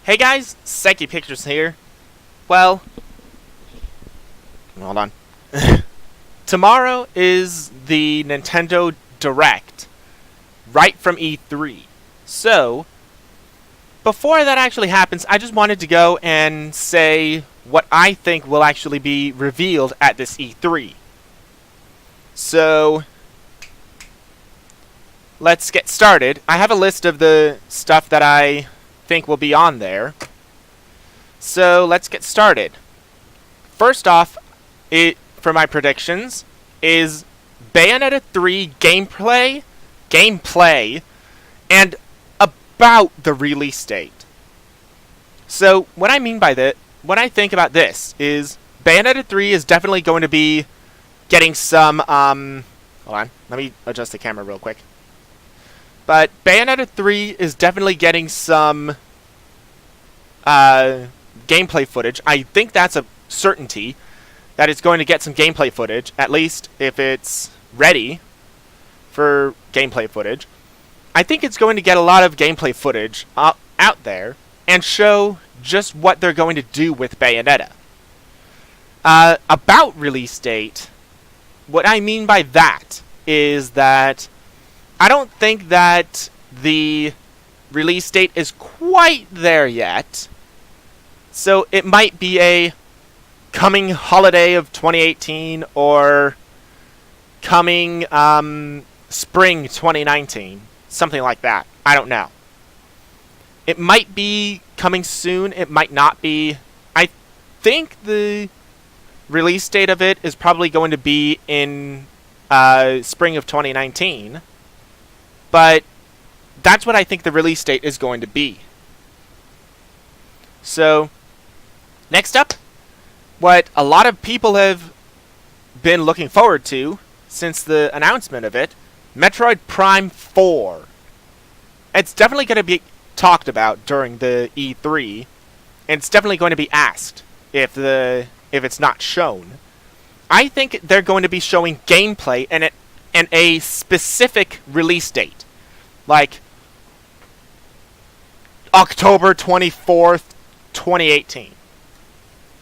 Hey guys, Seki Pictures here. Well, hold on. Tomorrow is the Nintendo Direct, right from E3. So, before that actually happens, I just wanted to go and say what I think will actually be revealed at this E3. So, let's get started. I have a list of the stuff that I think will be on there. So let's get started. First off, for my predictions, is Bayonetta 3 gameplay, and about the release date. So what I mean by that, what I think about this is Bayonetta 3 is definitely going to be getting some, hold on, let me adjust the camera real quick. But Bayonetta 3 is definitely getting some gameplay footage. I think that's a certainty that it's going to get some gameplay footage, at least if it's ready for gameplay footage. I think it's going to get a lot of gameplay footage out there and show just what they're going to do with Bayonetta. About release date, what I mean by that is that I don't think that the release date is quite there yet. So it might be a coming holiday of 2018 or coming spring 2019. Something like that. I don't know. It might be coming soon. It might not be. I think the release date of it is probably going to be in spring of 2019. But that's what I think the release date is going to be. So, next up, what a lot of people have been looking forward to since the announcement of it, Metroid Prime 4. It's definitely going to be talked about during the E3, and it's definitely going to be asked if it's not shown. I think they're going to be showing gameplay and a specific release date. Like October 24th, 2018.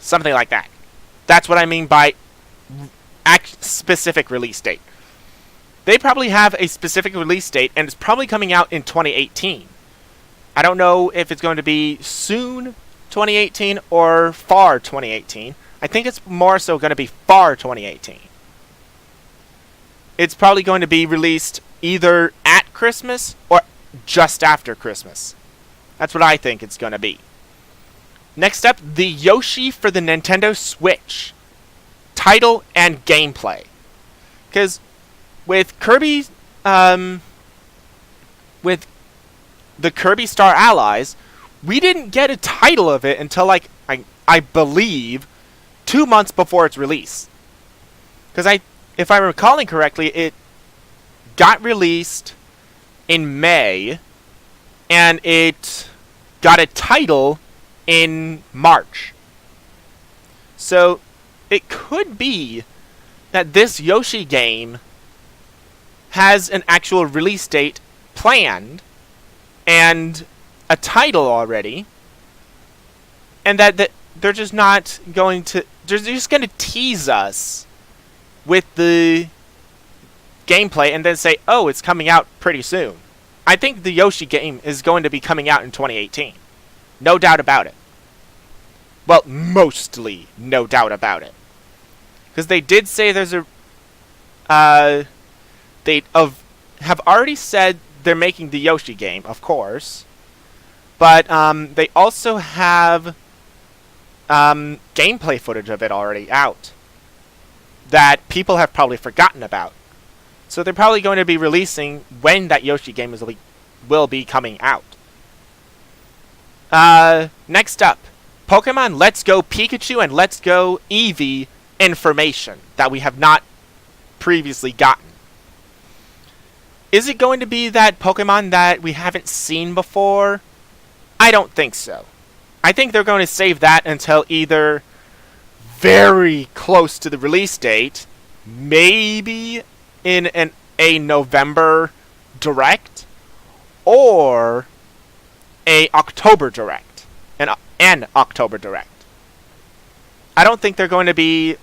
Something like that. That's what I mean by specific release date. They probably have a specific release date, and it's probably coming out in 2018. I don't know if it's going to be soon 2018 or far 2018. I think it's more so going to be far 2018. It's probably going to be released either at Christmas or just after Christmas. That's what I think it's going to be. Next up, the Yoshi for the Nintendo Switch. Title and gameplay. Because with Kirby, with the Kirby Star Allies, we didn't get a title of it until, like, I believe, 2 months before its release. Because if I'm recalling correctly, it got released in May, and it got a title in March. So, it could be that this Yoshi game has an actual release date planned, and a title already, and that they're just not going to... They're just going to tease us with the gameplay and then say, oh, it's coming out pretty soon. I think the Yoshi game is going to be coming out in 2018. No doubt about it. Well, mostly no doubt about it. Because they did say there's a... they have already said they're making the Yoshi game, of course. But they also have gameplay footage of it already out that people have probably forgotten about. So they're probably going to be releasing when that Yoshi game will be coming out. Next up, Pokemon Let's Go Pikachu and Let's Go Eevee information that we have not previously gotten. Is it going to be that Pokemon that we haven't seen before? I don't think so. I think they're going to save that until either very close to the release date, maybe in a November Direct, or a October Direct. an October Direct. I don't think they're going to be...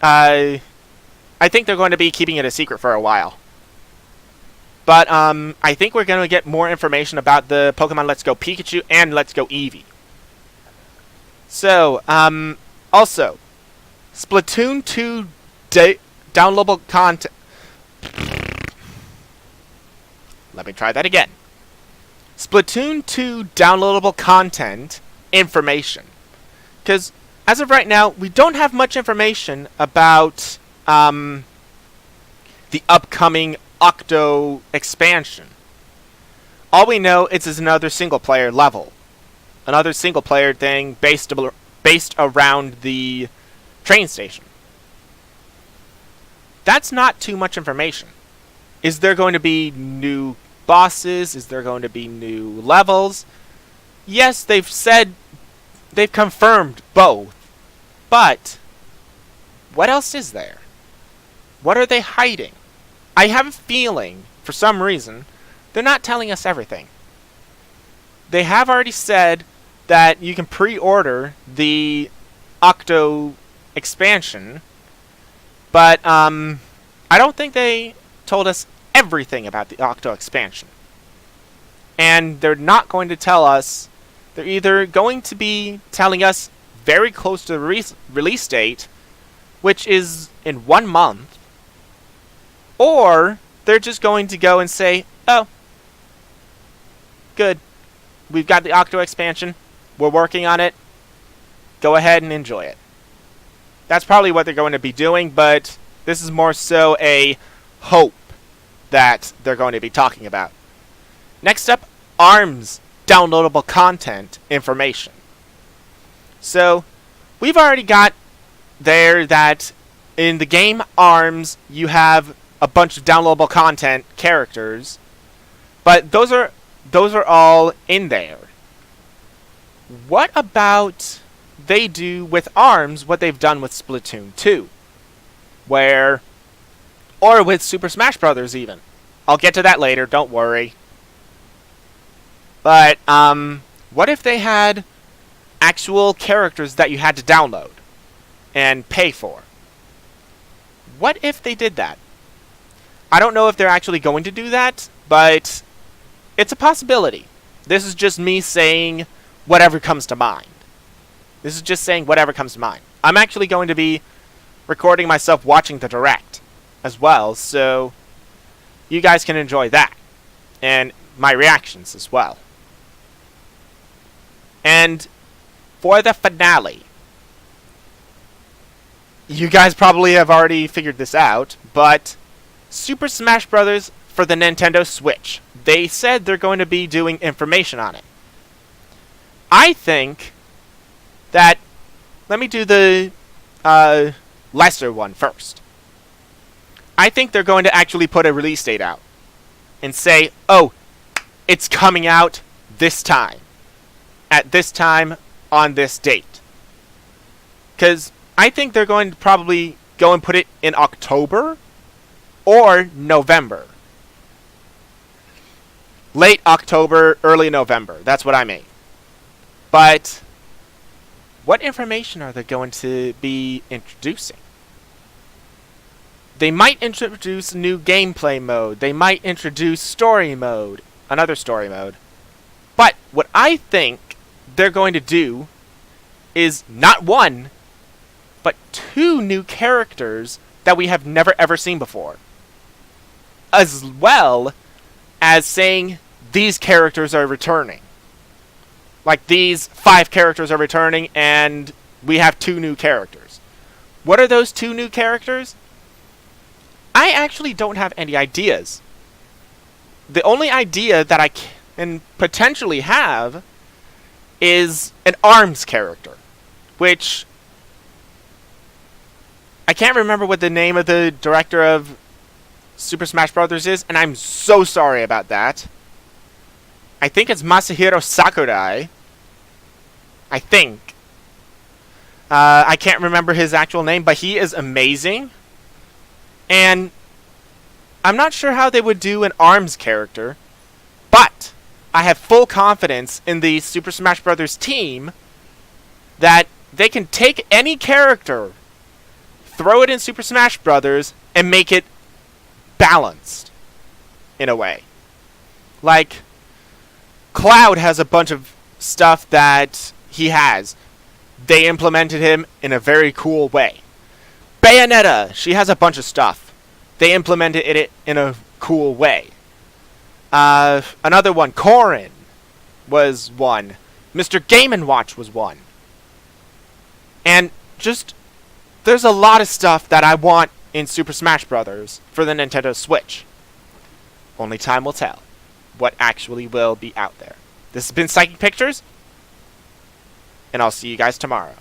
I think they're going to be keeping it a secret for a while. But I think we're going to get more information about the Pokemon Let's Go Pikachu and Let's Go Eevee. So, also, Splatoon 2 downloadable content... Let me try that again. Splatoon 2 downloadable content information. Because, as of right now, we don't have much information about the upcoming Octo expansion. All we know is another single-player level. Another single-player thing based around the train station. That's not too much information. Is there going to be new bosses? Is there going to be new levels? Yes, they've confirmed both. But what else is there? What are they hiding? I have a feeling, for some reason, they're not telling us everything. They have already said that you can pre-order the Octo expansion, but I don't think they told us everything about the Octo expansion. And they're not going to tell us. They're either going to be telling us very close to the release date, which is in 1 month, or they're just going to go and say, oh, good, we've got the Octo expansion, we're working on it, go ahead and enjoy it. That's probably what they're going to be doing, but this is more so a hope that they're going to be talking about. Next up, ARMS downloadable content information. So, we've already got there that in the game ARMS, you have a bunch of downloadable content characters, but those are all in there. What about they do with ARMS what they've done with Splatoon 2? Or with Super Smash Bros. Even. I'll get to that later, don't worry. But, what if they had actual characters that you had to download and pay for? What if they did that? I don't know if they're actually going to do that, but it's a possibility. This is just me saying whatever comes to mind. This is just saying whatever comes to mind. I'm actually going to be recording myself watching the Direct as well, so you guys can enjoy that. And my reactions as well. And for the finale, you guys probably have already figured this out, but Super Smash Bros. For the Nintendo Switch. They said they're going to be doing information on it. I think that... Let me do the lesser one first. I think they're going to actually put a release date out. And say, oh, it's coming out this time. At this time, on this date. Because I think they're going to probably go and put it in October or November. Late October, early November. That's what I mean. But what information are they going to be introducing? They might introduce a new gameplay mode. They might introduce story mode. Another story mode. But what I think they're going to do is not one, but 2 new characters that we have never ever seen before. As well as saying these characters are returning. Like these 5 characters are returning and we have 2 new characters. What are those 2 new characters? I actually don't have any ideas. The only idea that I can potentially have is an ARMS character, which I can't remember what the name of the director of Super Smash Bros. Is, and I'm so sorry about that. I think it's Masahiro Sakurai. I think. I can't remember his actual name, but he is amazing. And I'm not sure how they would do an ARMS character, but I have full confidence in the Super Smash Bros. Team that they can take any character, throw it in Super Smash Bros., and make it balanced in a way. Like, Cloud has a bunch of stuff that he has. They implemented him in a very cool way. Bayonetta, she has a bunch of stuff. They implemented it in a cool way. Another one, Corrin, was one. Mr. Game & Watch was one. And just, there's a lot of stuff that I want in Super Smash Bros. For the Nintendo Switch. Only time will tell what actually will be out there. This has been Psychic Pictures, and I'll see you guys tomorrow.